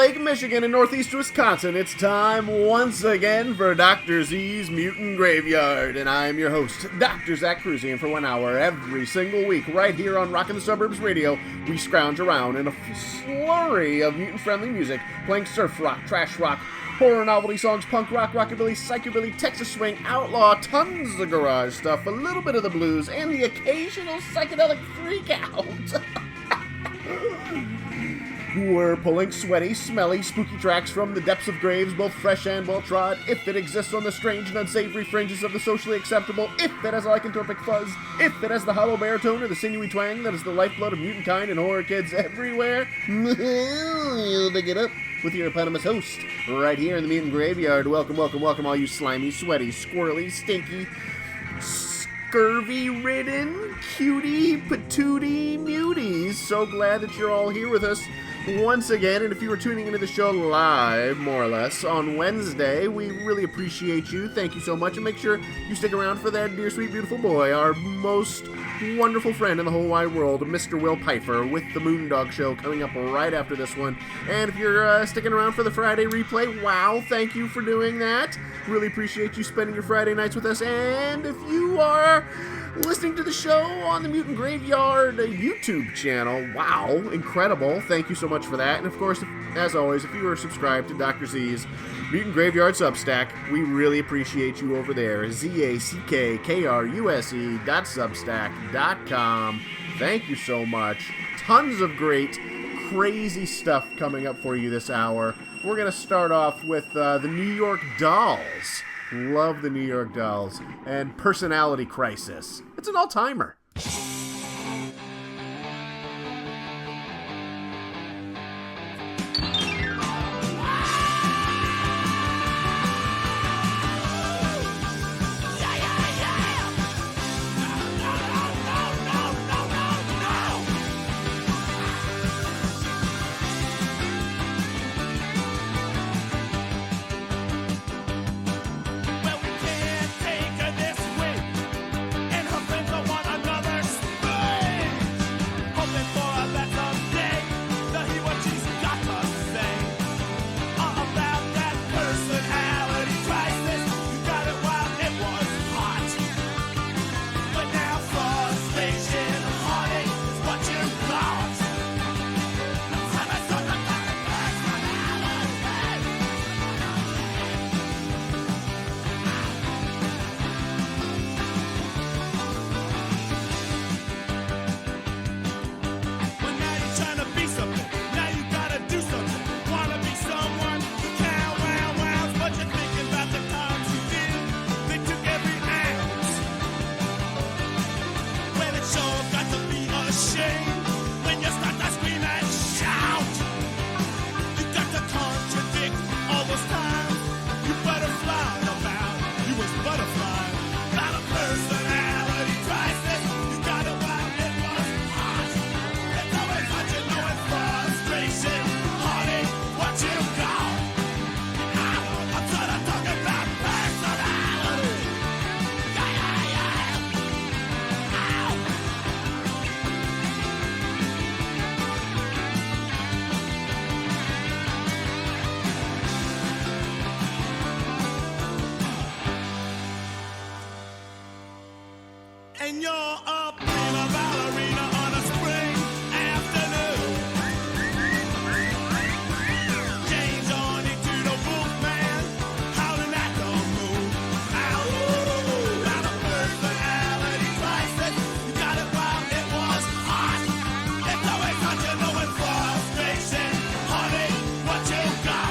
Lake, Michigan, and Northeast Wisconsin, it's time once again for Dr. Z's Mutant Graveyard, and I am your host, Dr. Zach Cruzy, and for 1 hour every single week, right here on Rockin' the Suburbs Radio, we scrounge around in a flurry of mutant-friendly music, playing surf rock, trash rock, horror novelty songs, punk rock, rockabilly, psychobilly, Texas swing, outlaw, tons of garage stuff, a little bit of the blues, and the occasional psychedelic freak-out. We're pulling sweaty, smelly, spooky tracks from the depths of graves, both fresh and well-trod, if it exists on the strange and unsavory fringes of the socially acceptable, if it has a lycanthropic fuzz, if it has the hollow baritone or the sinewy twang that is the lifeblood of mutant kind and horror kids everywhere. You'll dig it up with your eponymous host, right here in the Mutant Graveyard. Welcome, welcome, welcome, all you slimy, sweaty, squirrely, stinky, scurvy-ridden, cutie, patootie muties. So glad that you're all here with us once again, and if you were tuning into the show live, more or less, on Wednesday, we really appreciate you. Thank you so much, and make sure you stick around for that dear, sweet, beautiful boy, our most wonderful friend in the whole wide world, Mr. Will Pfeiffer, with the Moondog Show coming up right after this one. And if you're sticking around for the Friday replay, wow, thank you for doing that. Really appreciate you spending your Friday nights with us. And if you are listening to the show on the Mutant Graveyard YouTube channel, wow, incredible. Thank you so much for that. And of course, as always, if you are subscribed to Dr. Z's Mutant Graveyard Substack, we really appreciate you over there. ZACKKRUSE.substack.com. Thank you so much. Tons of great, crazy stuff coming up for you this hour. We're going to start off with the New York Dolls. Love the New York Dolls. And Personality Crisis. It's an all-timer. And you're a prima ballerina on a spring afternoon. Change on into the wolfman, howling at the moon. Ow, got a personality crisis. You got it while it was hot. It's always hot, you know it's frustration. Honey, what you got?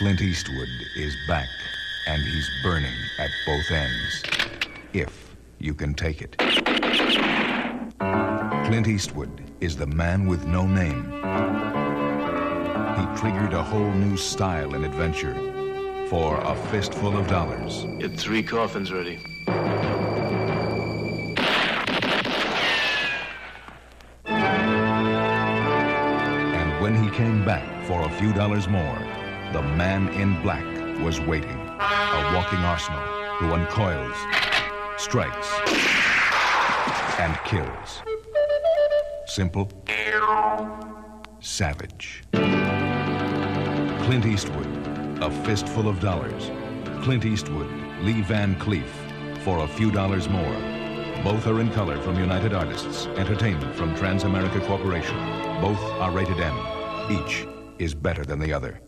Clint Eastwood is back, and he's burning at both ends. If you can take it. Clint Eastwood is the man with no name. He triggered a whole new style in adventure for a fistful of dollars. Get 3 coffins ready. And when he came back for a few dollars more, the man in black was waiting. A walking arsenal who uncoils, strikes, and kills. Simple, savage. Clint Eastwood, a fistful of dollars. Clint Eastwood, Lee Van Cleef, for a few dollars more. Both are in color from United Artists, entertainment from Transamerica Corporation. Both are rated M. Each is better than the other.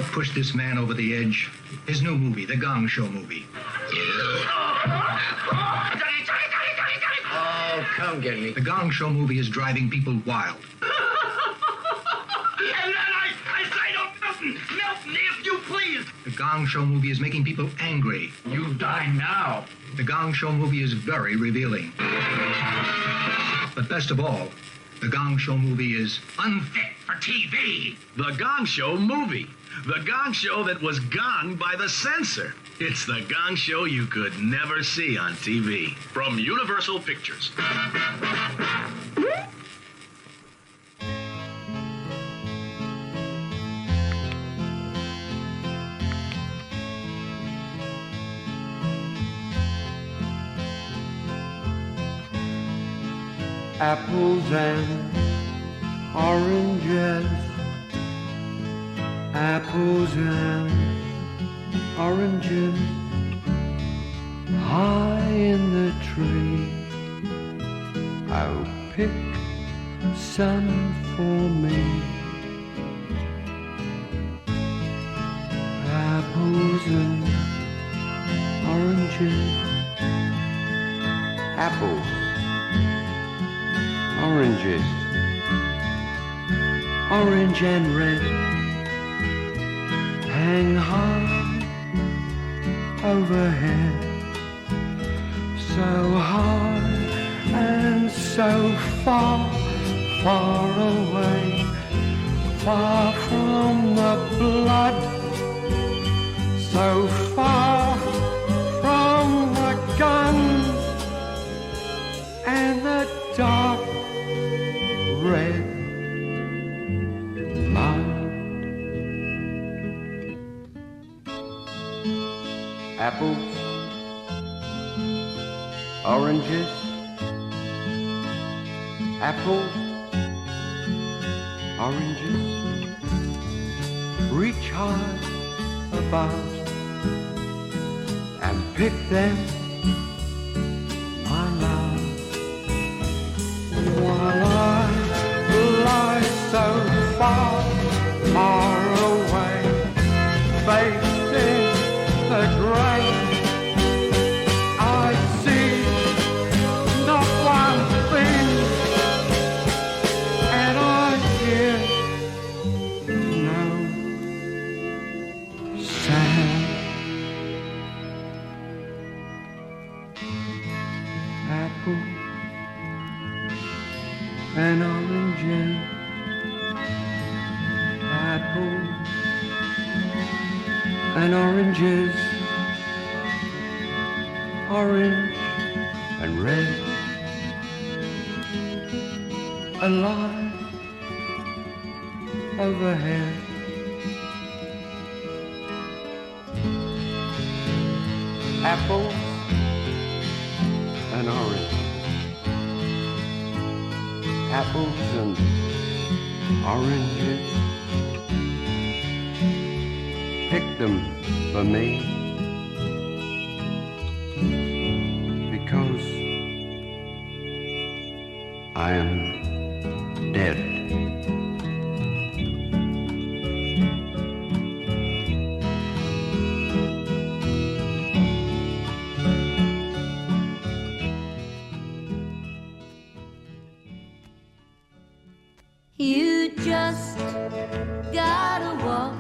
what pushed this man over the edge? His new movie, The Gong Show movie. Oh, come get me. The Gong Show movie is driving people wild. And then I say to Milton, if you please. The Gong Show movie is making people angry. You die now. The Gong Show movie is very revealing. But best of all, The Gong Show movie is unfit for TV. The Gong Show movie. The Gong Show that was gonged by the censor. It's the Gong Show you could never see on TV. From Universal Pictures. Apples and oranges, apples and oranges, high in the tree. I'll pick some for me. Apples and oranges, apples, oranges, orange and red, hang high overhead, so high and so far, far away, far from the blood, so far from the guns and the dark red mud. Apples, oranges, apples, oranges, reach high above and pick them, my love. While I lie so far, far away, facing the grave, I see not one thing, and I hear no sound. Apple and oranges, apples and oranges, orange and red, alive overhead. Apples and oranges, apples and oranges, pick them for me, because I am dead. You just gotta walk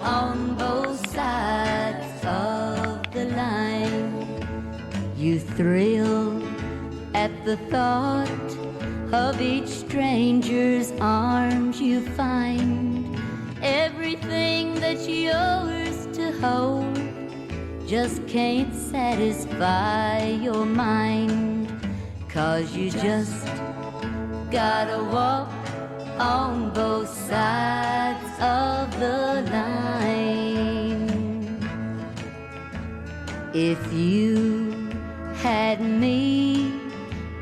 on both sides of the line. You thrill at the thought of each stranger's arms you find. Everything that's yours to hold just can't satisfy your mind, 'cause you just gotta walk on both sides of the line. If you had me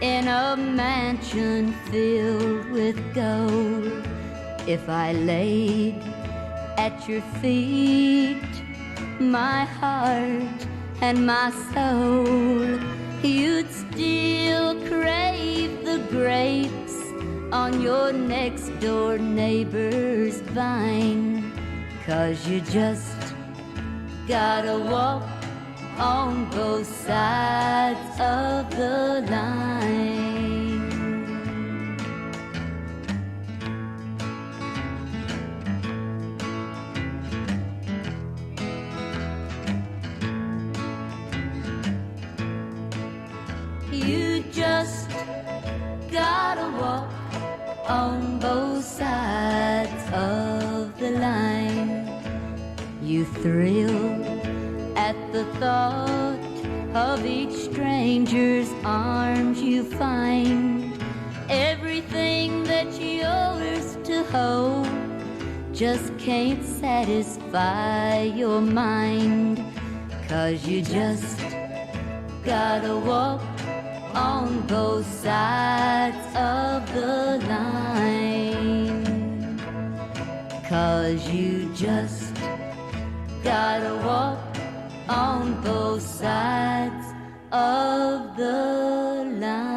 in a mansion filled with gold, if I laid at your feet my heart and my soul, you'd still crave the grapes on your next door neighbor's vine, 'cause you just gotta walk on both sides of the line. You just gotta walk on both sides of the line. You thrill at the thought of each stranger's arms you find. Everything that yours to hold just can't satisfy your mind, 'cause you just gotta walk on both sides of the line, 'cause you just gotta walk on both sides of the line.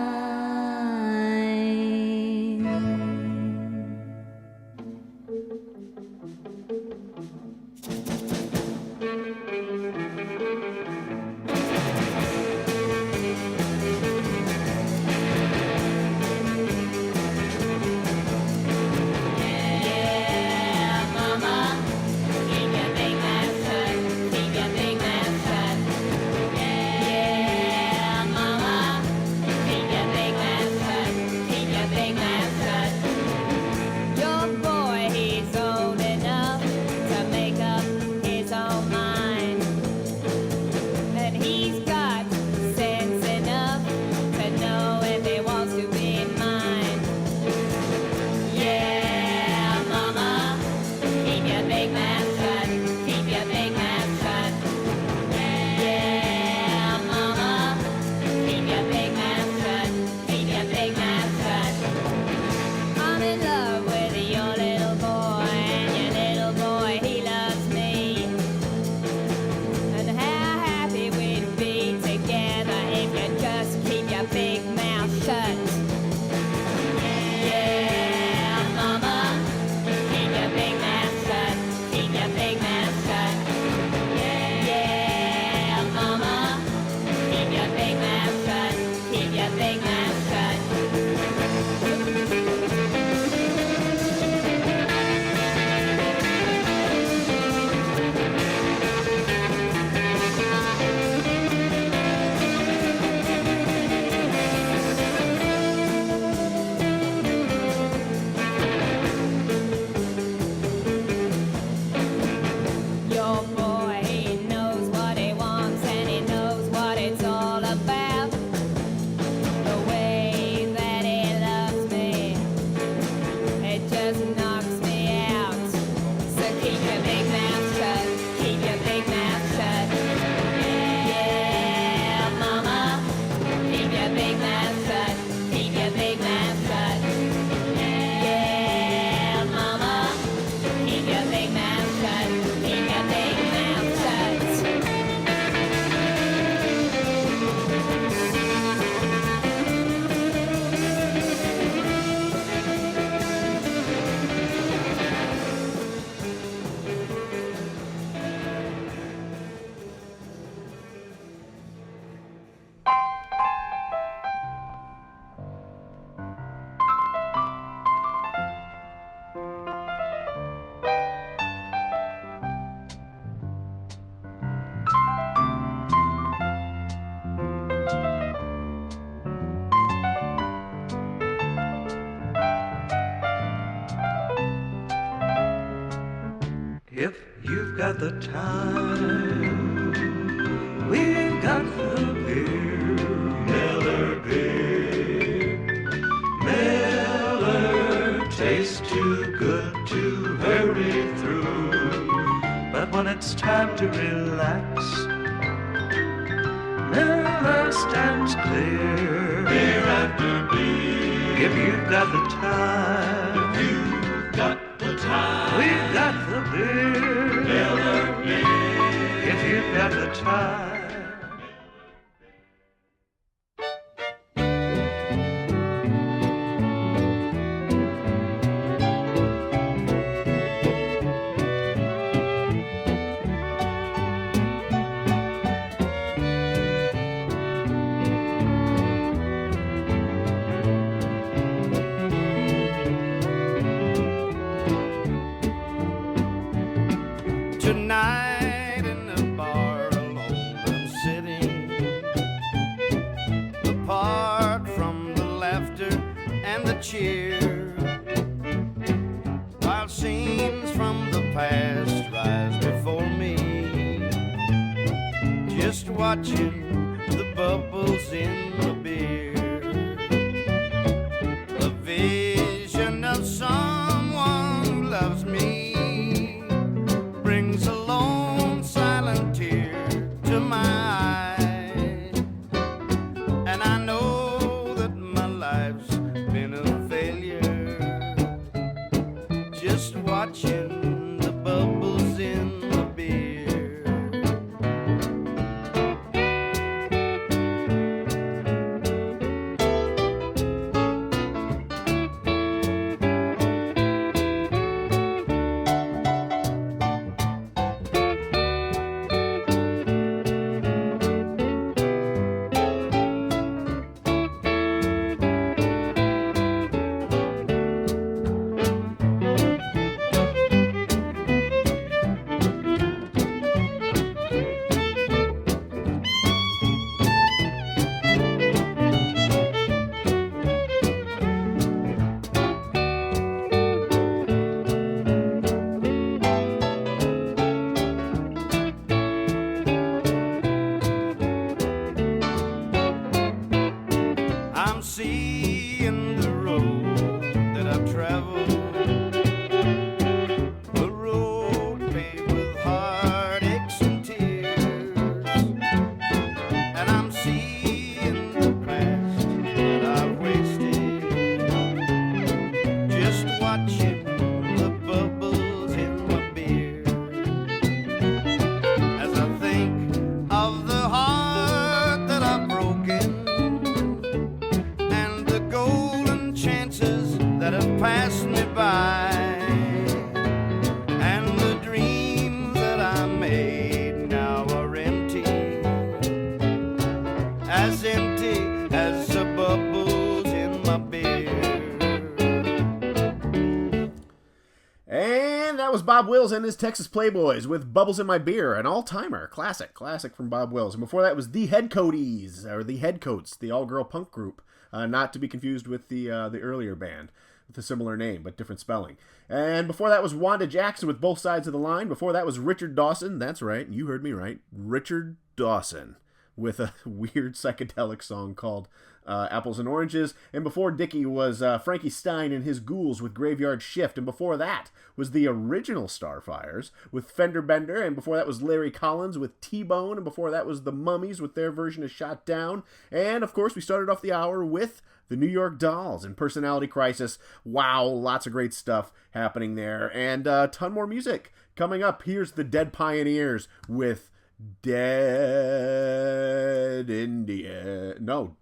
If you've got the time, we've got the beer, Miller beer. Miller tastes too good to hurry through, but when it's time to relax, Miller stands clear. Beer after beer. If you've got the time, if you've got the time, we've got the beer, Miller beer. If you've got the time. cheer, while scenes from the past rise before me, just watching the bubbles in the beer, a vision of someone who loves me brings a lone silent tear to my eye, and I know that my life's been a failure, just watching the bubbles in the beer. I'm seeing the road that I've traveled, a road paved with heartaches and tears, and I'm seeing the past that I've wasted, just watching the bubbles in my beer, as I think of the heart that I've broken, chances that have passed me by, and the dreams that I made now are empty as the bubbles in my beer. And that was Bob Wills and his Texas Playboys with Bubbles in My Beer, an all-timer, classic from Bob Wills. And before that was the Headcoaties, or the Headcoats, the all-girl punk group. Not to be confused with the earlier band with a similar name but different spelling. And before that was Wanda Jackson with Both Sides of the Line. Before that was Richard Dawson. That's right, you heard me right. Richard Dawson with a weird psychedelic song called Apples and Oranges. And before Dickie was Frankie Stein and his Ghouls with Graveyard Shift. And before that was the original Starfires with Fender Bender. And before that was Larry Collins with T-Bone. And before that was the Mummies with their version of Shot Down. And of course we started off the hour with the New York Dolls and Personality Crisis. Wow, lots of great stuff happening there. And a ton more music coming up. Here's the Dead Pioneers with Dead India. No.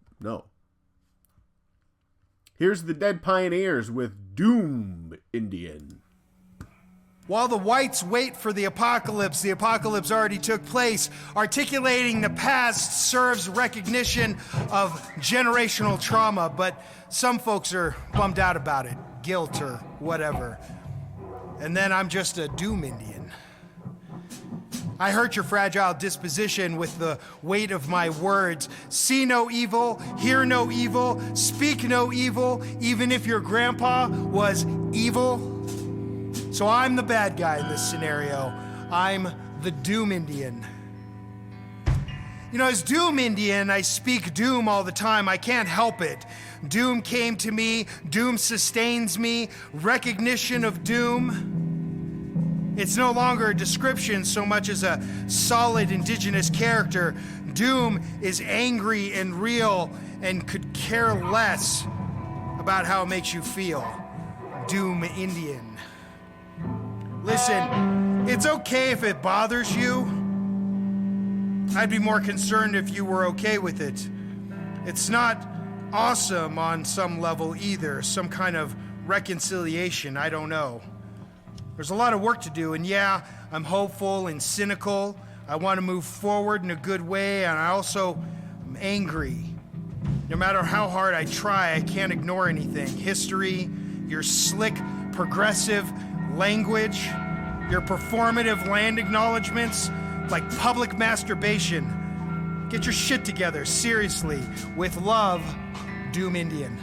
Here's the Dead Pioneers with Doom Indian. While the whites wait for the apocalypse already took place. Articulating the past serves recognition of generational trauma, but some folks are bummed out about it, guilt or whatever. And then I'm just a Doom Indian. I hurt your fragile disposition with the weight of my words. See no evil, hear no evil, speak no evil, even if your grandpa was evil. So I'm the bad guy in this scenario. I'm the Doom Indian. You know, as Doom Indian, I speak doom all the time. I can't help it. Doom came to me, doom sustains me, recognition of doom. It's no longer a description so much as a solid indigenous character. Doom is angry and real and could care less about how it makes you feel. Doom Indian. Listen, it's okay if it bothers you. I'd be more concerned if you were okay with it. It's not awesome on some level either, some kind of reconciliation, I don't know. There's a lot of work to do, and yeah, I'm hopeful and cynical. I want to move forward in a good way, and I also am angry. No matter how hard I try, I can't ignore anything. History, your slick, progressive language, your performative land acknowledgments, like public masturbation. Get your shit together, seriously. With love, Doom Indian.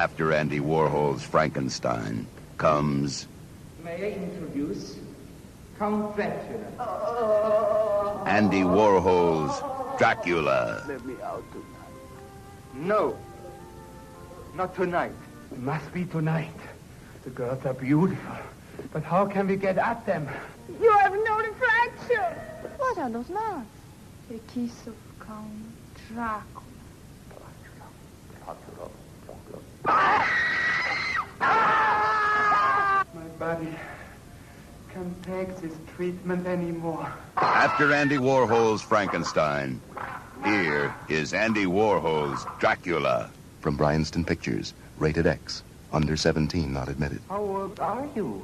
After Andy Warhol's Frankenstein comes... May I introduce Count Dracula? Andy Warhol's Dracula. Let me out tonight. No. Not tonight. It must be tonight. The girls are beautiful. But how can we get at them? You have no reflection. What are those marks? A kiss of Count Dracula. My body can't take this treatment anymore. After Andy Warhol's Frankenstein, here is Andy Warhol's Dracula. From Bryanston Pictures, rated X, under 17, not admitted. How old are you,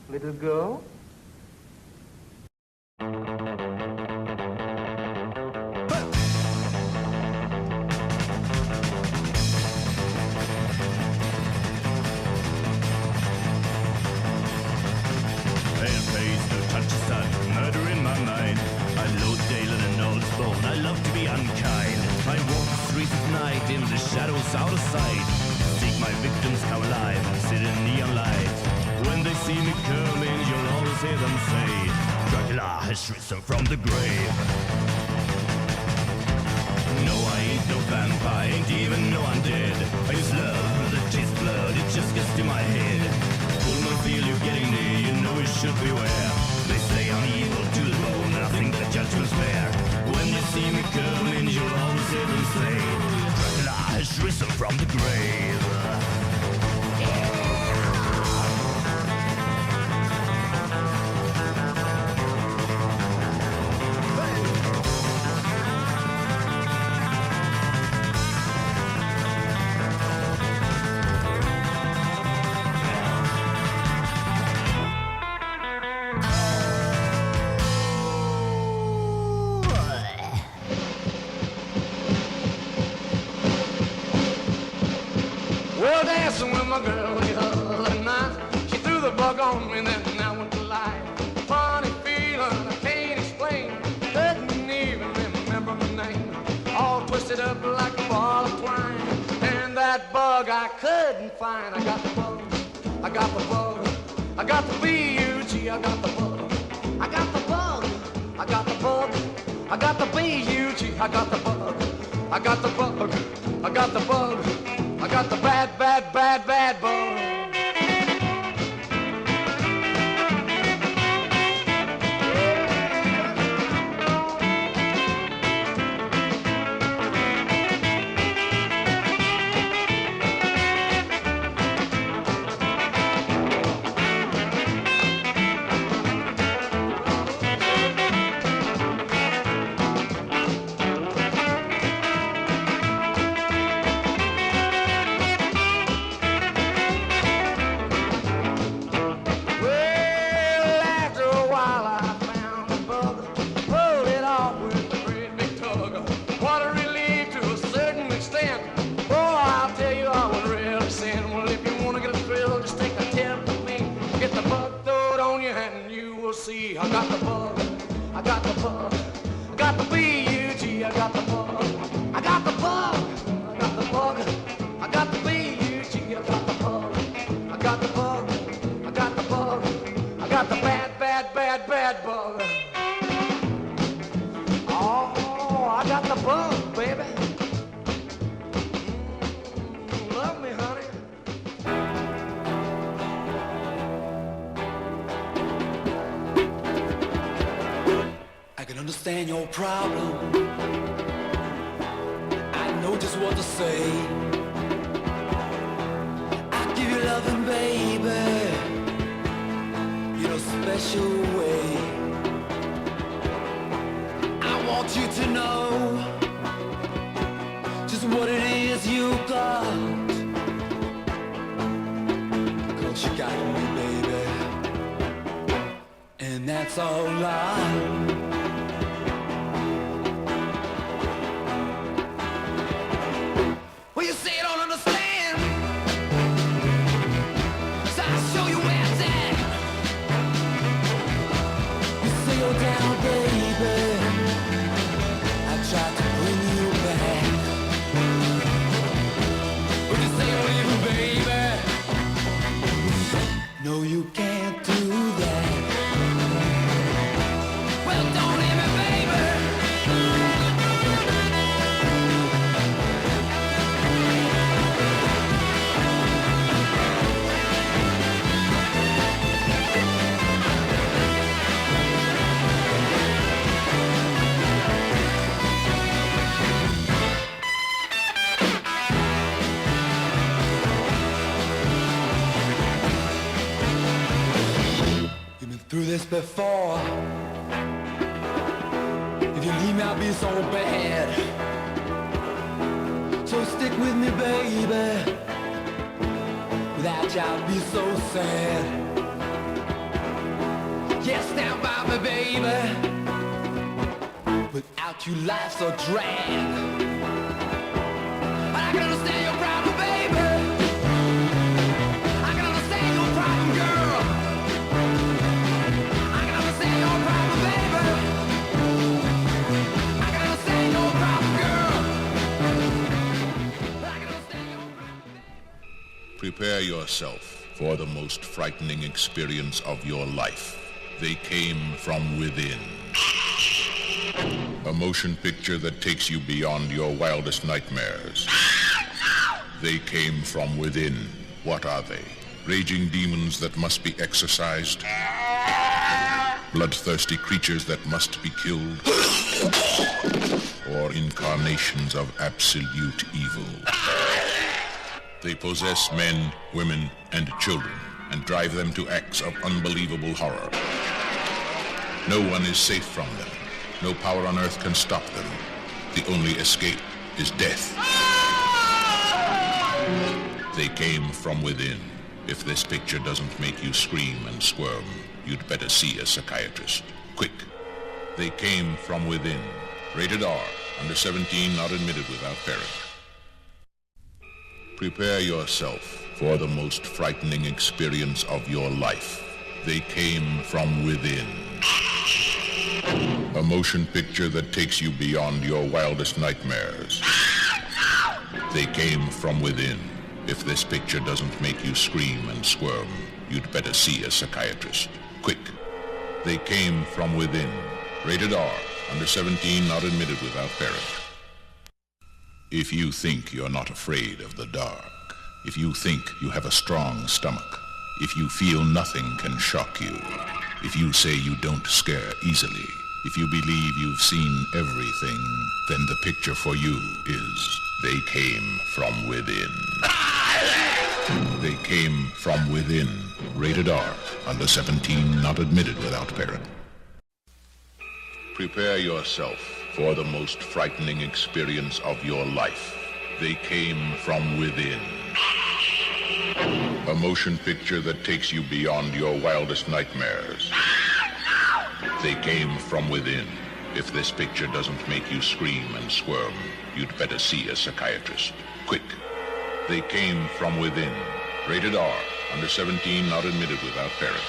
little girl? Murder in my mind. I load Dalen and Old's bone. I love to be unkind. I walk the streets at night in the shadows out of sight. Seek my victims come alive and sit in neon lights. When they see me coming, you'll always hear them say, Dracula has risen from the grave. No, I ain't no vampire, ain't even no undead. I use love that tastes blood, it just gets to my head. Pullman feel you getting near, you know you should beware. They say I'm evil to the bone, and I think the judgment's fair. When you see me coming, you'll always hear them say, Dracula has risen from the grave. Well, dancing with my girl the other night. She threw the bug on me, then I went to lie. Funny feeling I can't explain. Couldn't even remember my name. All twisted up like a ball of twine. And that bug I couldn't find. I got the bug, I got the bug, I got the B-U-G, I got the bug. I got the bug, I got the bug, I got the B-U-G, I got the bug. I got the bug, I got the bug. I got the bad, bad, bad, bad bug. I got the bug, I got the bug, I got the B-U-G, I got the bug, I got the bug, I got the bug, I got the B-U-G, I got the bug, I got the bug, I got the bug, I got the bad, bad, bad, bad bug. Oh, I got the bug, baby. Love me, honey. I can understand your problem. I know just what to say. I give you loving, baby, in a special way. I want you to know just what it is you got. 'Cause you got me, baby, and that's all I. Well, you say you don't understand, so I'll show you where it's at. You say you're down, baby, I tried to bring you back. Well, you say you're before. If you leave me, I'll be so bad. So stick with me, baby. Without you, I'll be so sad. Yeah, stand by me, baby. Without you, life's a drag. But I can understand your problem, baby. I can understand your problem, girl. I can understand your problem, baby. I can understand your problem, girl. But I can understand your problem, baby. Prepare yourself for the most frightening experience of your life. They came from within. A motion picture that takes you beyond your wildest nightmares. They came from within. What are they? Raging demons that must be exorcised? Bloodthirsty creatures that must be killed? Or incarnations of absolute evil? They possess men, women, and children, and drive them to acts of unbelievable horror. No one is safe from them. No power on earth can stop them. The only escape is death. They came from within. If this picture doesn't make you scream and squirm, you'd better see a psychiatrist. Quick. They came from within. Rated R. Under 17, not admitted without parent. Prepare yourself for the most frightening experience of your life. They came from within. A motion picture that takes you beyond your wildest nightmares. They came from within. If this picture doesn't make you scream and squirm, you'd better see a psychiatrist. Quick. They came from within. Rated R. Under 17, not admitted without parent. If you think you're not afraid of the dark, if you think you have a strong stomach, if you feel nothing can shock you, if you say you don't scare easily, if you believe you've seen everything, then the picture for you is They Came From Within. They Came From Within. Rated R. Under 17, not admitted without parent. Prepare yourself for the most frightening experience of your life. They Came From Within. A motion picture that takes you beyond your wildest nightmares. They came from within. If this picture doesn't make you scream and squirm, you'd better see a psychiatrist. Quick. They came from within. Rated R. Under 17, not admitted without parent.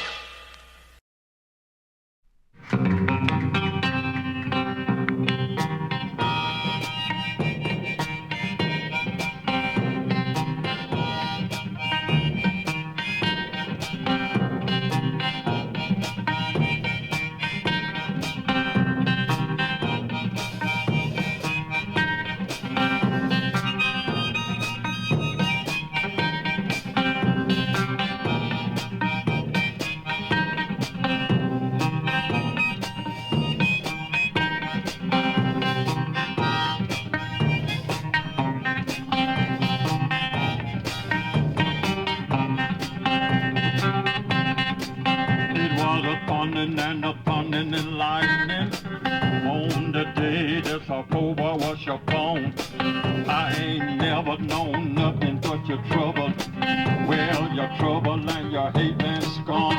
And the thunder and lightning on the day that October was your born. I ain't never known nothing but your trouble. Well, your trouble and your hate and scorn.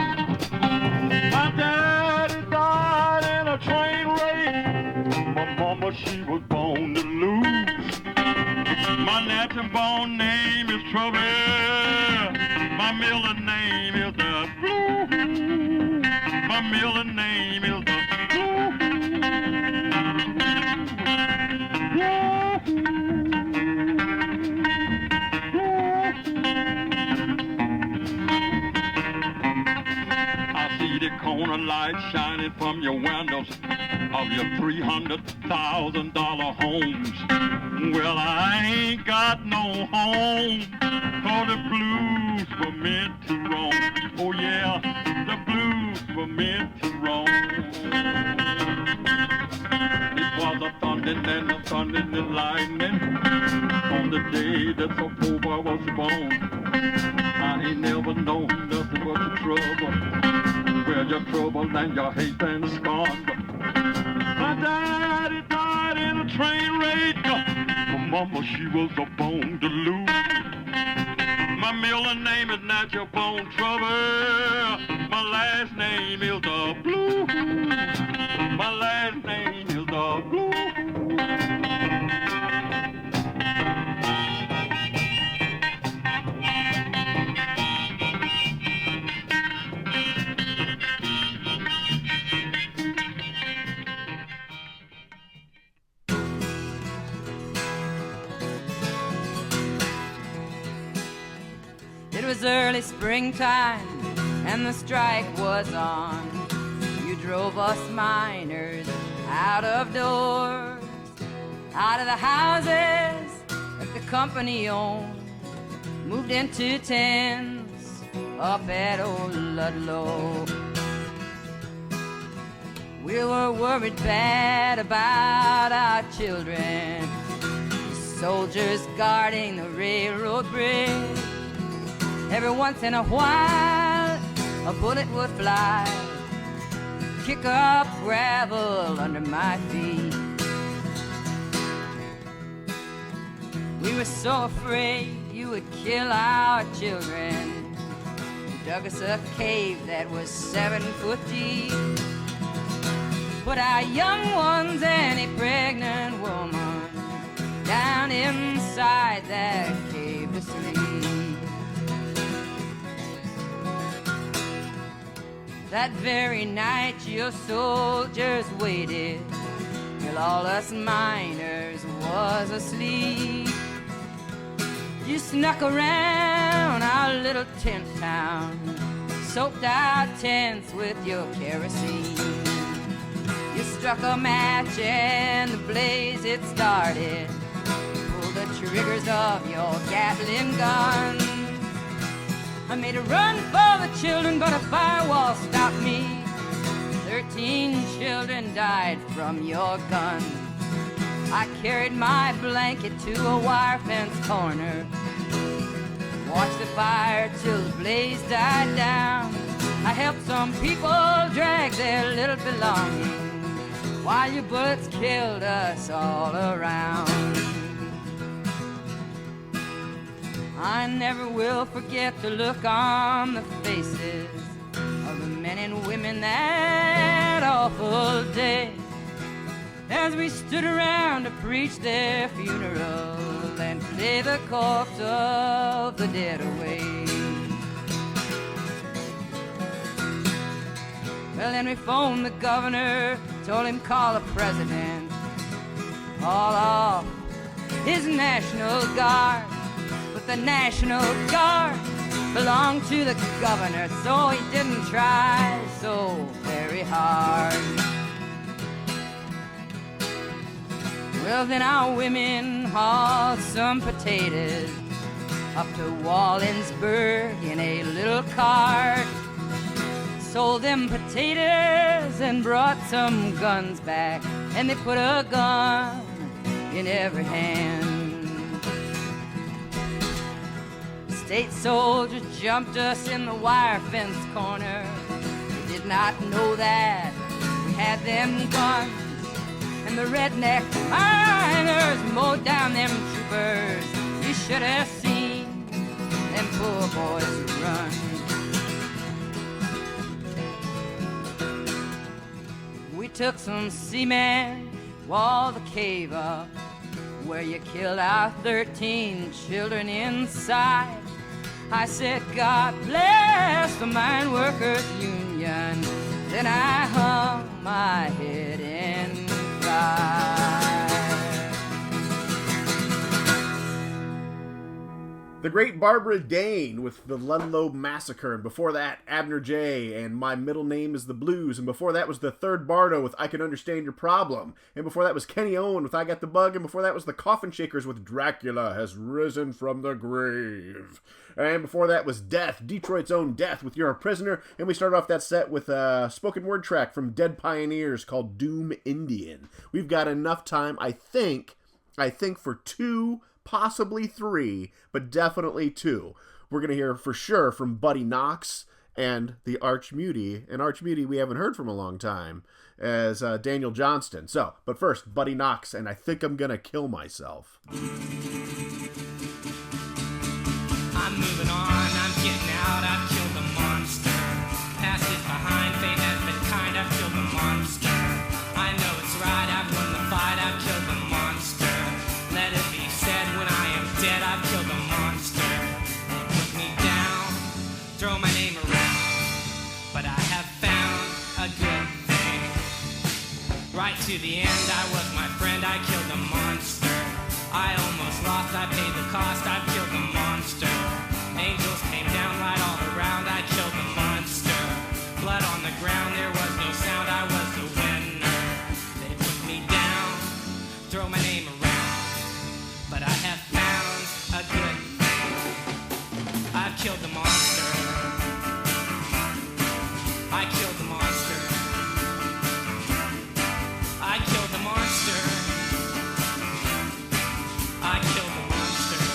My daddy died in a train wreck. My mama, she was born to lose. My natural born name is Trouble. My middle name is the Blue. My middle name is the I see the corner light shining from your windows of your $300,000 homes. Well, I ain't got no home, 'cause the blues were meant to roam. Oh yeah, the blues were meant to roam. It was a thundering and a thundering and lightning on the day that October was born. I ain't never known nothing but the trouble. where your trouble and your hate and scorn. My daddy died in a train wreck. My mama, she was a bone to lose. My middle name is not your bone trouble. My last name is the Blues. My last name is the Blues. It was early springtime and the strike was on. You drove us miners out of doors, out of the houses that the company owned, moved into tents up at old Ludlow. We were worried bad about our children, soldiers guarding the railroad bridge. Every once in a while, a bullet would fly, kick up gravel under my feet. We were so afraid you would kill our children. You dug us a cave that was 7 foot deep. Put our young ones and a pregnant woman down inside that cave to sleep. That very night your soldiers waited till all us miners was asleep. You snuck around our little tent town, soaked our tents with your kerosene. You struck a match and the blaze it started. Pulled the triggers of your Gatling gun. I made a run for the children, but a firewall stopped me. 13 children died from your gun. I carried my blanket to a wire fence corner, watched the fire till the blaze died down. I helped some people drag their little belongings while your bullets killed us all around. I never will forget the look on the faces of the men and women that awful day as we stood around to preach their funeral and play the corpse of the dead away. Well, then we phoned the governor, told him call the president, call off his National Guard. But the National Guard belonged to the governor, so he didn't try so very hard. Well, then our women hauled some potatoes up to Wallensburg in a little cart, sold them potatoes and brought some guns back, and they put a gun in every hand. State soldiers jumped us in the wire fence corner. They did not know that we had them guns. And the redneck miners mowed down them troopers. You should have seen them poor boys run. We took some cement, walled the cave up, where you killed our 13 children inside. I said, God bless the Mine Workers Union. Then I hung my head and cried. The great Barbara Dane with the Ludlow Massacre, and before that, Abner J. and My Middle Name is the Blues, and before that was the Third Bardo with I Can Understand Your Problem, and before that was Kenny Owen with I Got the Bug, and before that was the Coffin Shakers with Dracula Has Risen from the Grave. And before that was Death, Detroit's own Death with You're a Prisoner, and we started off that set with a spoken word track from Dead Pioneers called Doom Indian. We've got enough time, I think for 2, possibly 3, but definitely 2. We're going to hear for sure from Buddy Knox and the Arch Mutie, an Arch Mutie we haven't heard from a long time, as Daniel Johnston. So, but first, Buddy Knox, and I Think I'm Gonna Kill Myself. I'm moving on, I'm getting out, I've killed a monster. Past is behind, fate has been kind, I've killed a monster. I know it's right, I've won the fight, I've killed a monster. Let it be said, when I am dead, I've killed a monster. They put me down, throw my name around, but I have found a good thing. Right to the end, I was my friend, I killed a monster. I almost lost, I paid the cost, I've killed a monster. Angels came down right all around, I killed the monster. Blood on the ground, there was no sound, I was the winner. They put me down, throw my name around, but I have found a good thing. I've killed the monster. I killed the monster. I killed the monster. I killed the monster.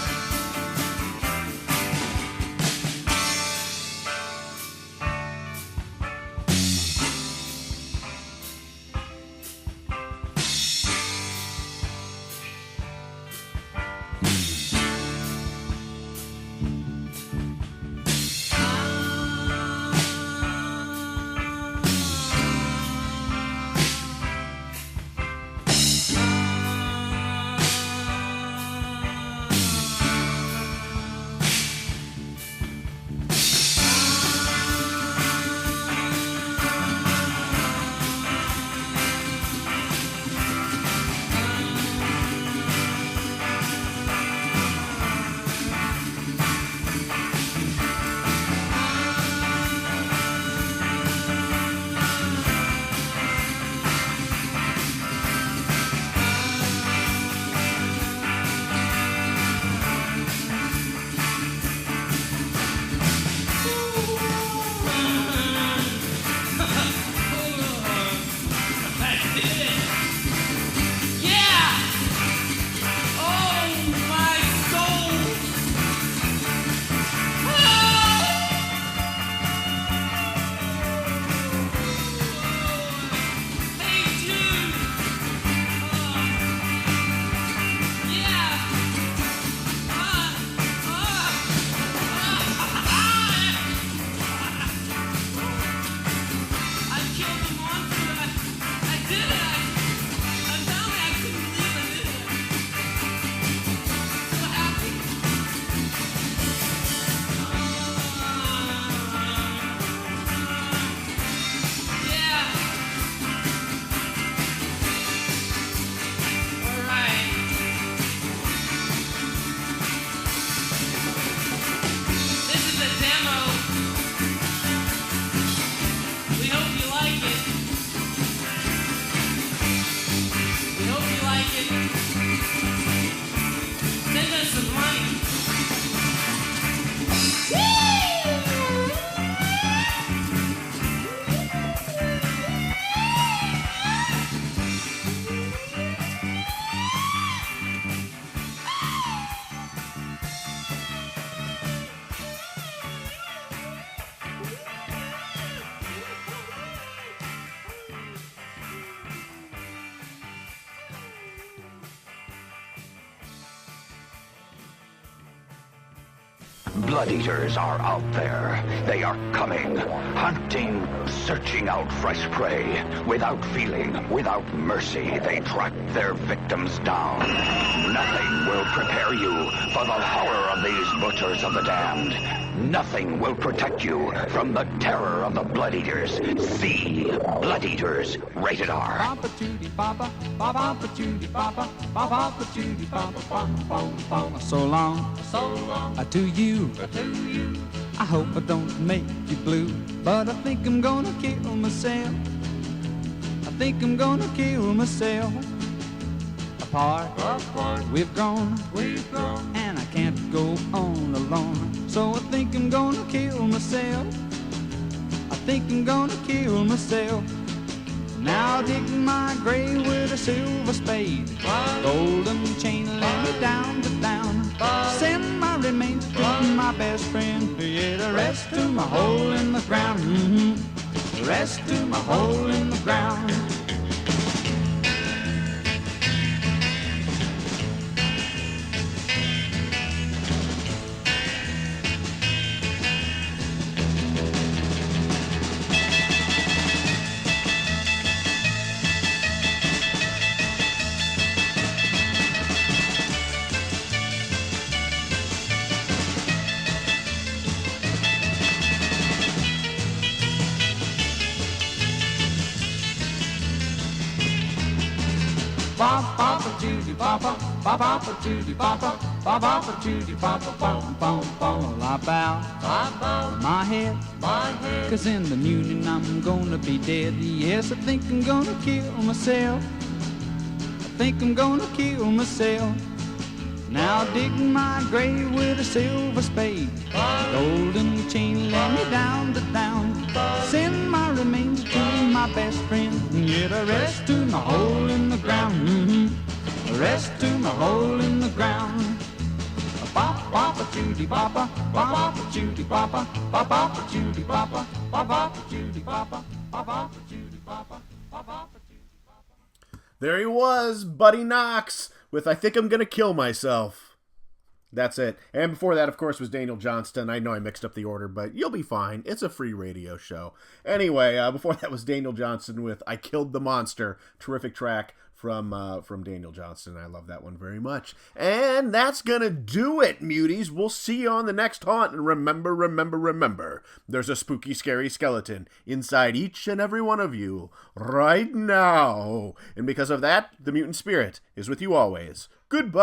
Blood eaters are out there. They are coming, hunting, searching out fresh prey. Without feeling, without mercy, they track their victims down. Nothing will prepare you for the horror of these butchers of the damned. Nothing will protect you from the terror of the Blood Eaters. See Blood Eaters, rated R. Papa Judy Papa, Papa Judy Papa, Papa Judy Papa, Papa. So long, to you. I hope I don't make you blue, but I think I'm gonna kill myself. I think I'm gonna kill myself. Apart, we've grown, and I can't go on alone. So I think I'm gonna kill myself. I think I'm gonna kill myself. Now dig my grave with a silver spade. Golden chain lay me down to down. Send my remains to my best friend. Yeah, the rest to my hole in the ground. The rest to my hole in the ground. Papa Judy Papa, Papa Judy Papa, Papa Judy Papa, bom bom bom. I bow my head, cause in the mutiny I'm gonna be dead. Yes, I think I'm gonna kill myself. I think I'm gonna kill myself. Now dig my grave with a silver spade. Golden chain let me down to down. Send my remains to my best friend. Yeah, the rest to my hole in the ground. The rest to my hole in the ground. Papa Judy Papa, Papa Judy Papa, Papa Judy Papa, Papa Judy Papa, Papa Judy Papa, Papa. There he was, Buddy Knox, with I Think I'm Gonna Kill Myself. That's it. And before that, of course, was Daniel Johnston. I know I mixed up the order, but you'll be fine. It's a free radio show. Anyway, before that was Daniel Johnston with I Killed the Monster. Terrific track from Daniel Johnston. I love that one very much. And that's gonna do it, muties. We'll see you on the next haunt. And remember, there's a spooky, scary skeleton inside each and every one of you right now. And because of that, the mutant spirit is with you always. Goodbye.